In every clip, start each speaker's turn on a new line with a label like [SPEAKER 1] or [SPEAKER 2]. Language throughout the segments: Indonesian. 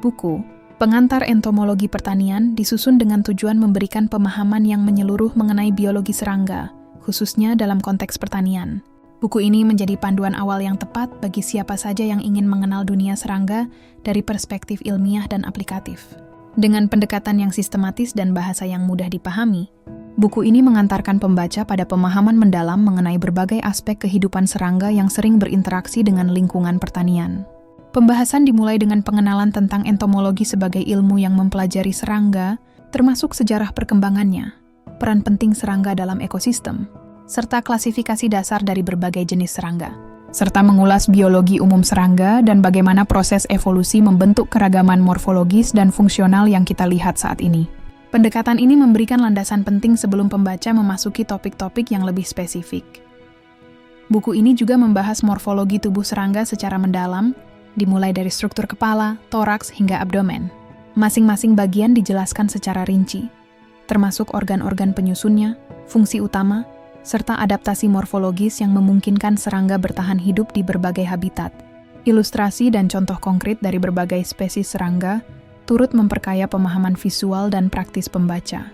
[SPEAKER 1] Buku Pengantar Entomologi Pertanian disusun dengan tujuan memberikan pemahaman yang menyeluruh mengenai biologi serangga, khususnya dalam konteks pertanian. Buku ini menjadi panduan awal yang tepat bagi siapa saja yang ingin mengenal dunia serangga dari perspektif ilmiah dan aplikatif. Dengan pendekatan yang sistematis dan bahasa yang mudah dipahami, buku ini mengantarkan pembaca pada pemahaman mendalam mengenai berbagai aspek kehidupan serangga yang sering berinteraksi dengan lingkungan pertanian. Pembahasan dimulai dengan pengenalan tentang entomologi sebagai ilmu yang mempelajari serangga, termasuk sejarah perkembangannya, peran penting serangga dalam ekosistem, serta klasifikasi dasar dari berbagai jenis serangga, serta mengulas biologi umum serangga dan bagaimana proses evolusi membentuk keragaman morfologis dan fungsional yang kita lihat saat ini. Pendekatan ini memberikan landasan penting sebelum pembaca memasuki topik-topik yang lebih spesifik. Buku ini juga membahas morfologi tubuh serangga secara mendalam, dimulai dari struktur kepala, toraks, hingga abdomen. Masing-masing bagian dijelaskan secara rinci, termasuk organ-organ penyusunnya, fungsi utama, serta adaptasi morfologis yang memungkinkan serangga bertahan hidup di berbagai habitat. Ilustrasi dan contoh konkret dari berbagai spesies serangga turut memperkaya pemahaman visual dan praktis pembaca.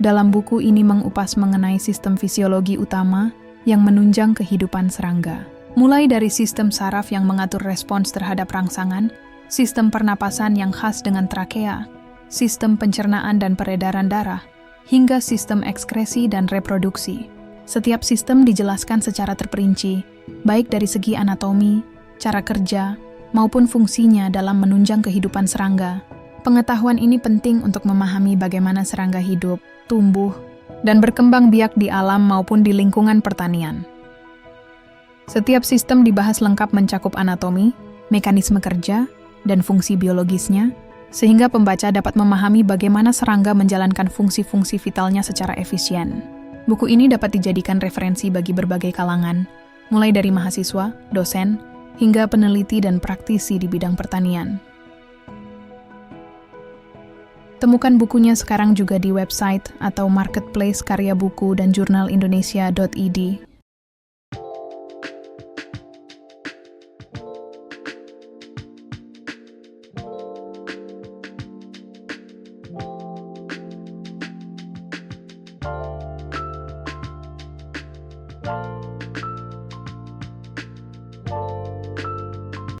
[SPEAKER 1] Dalam buku ini mengupas mengenai sistem fisiologi utama yang menunjang kehidupan serangga. Mulai dari sistem saraf yang mengatur respons terhadap rangsangan, sistem pernapasan yang khas dengan trakea, sistem pencernaan dan peredaran darah, hingga sistem ekskresi dan reproduksi. Setiap sistem dijelaskan secara terperinci, baik dari segi anatomi, cara kerja, maupun fungsinya dalam menunjang kehidupan serangga. Pengetahuan ini penting untuk memahami bagaimana serangga hidup, tumbuh, dan berkembang biak di alam maupun di lingkungan pertanian. Setiap sistem dibahas lengkap mencakup anatomi, mekanisme kerja, dan fungsi biologisnya, sehingga pembaca dapat memahami bagaimana serangga menjalankan fungsi-fungsi vitalnya secara efisien. Buku ini dapat dijadikan referensi bagi berbagai kalangan, mulai dari mahasiswa, dosen, hingga peneliti dan praktisi di bidang pertanian. Temukan bukunya sekarang juga di website atau marketplace karya buku dan jurnal Indonesia.id.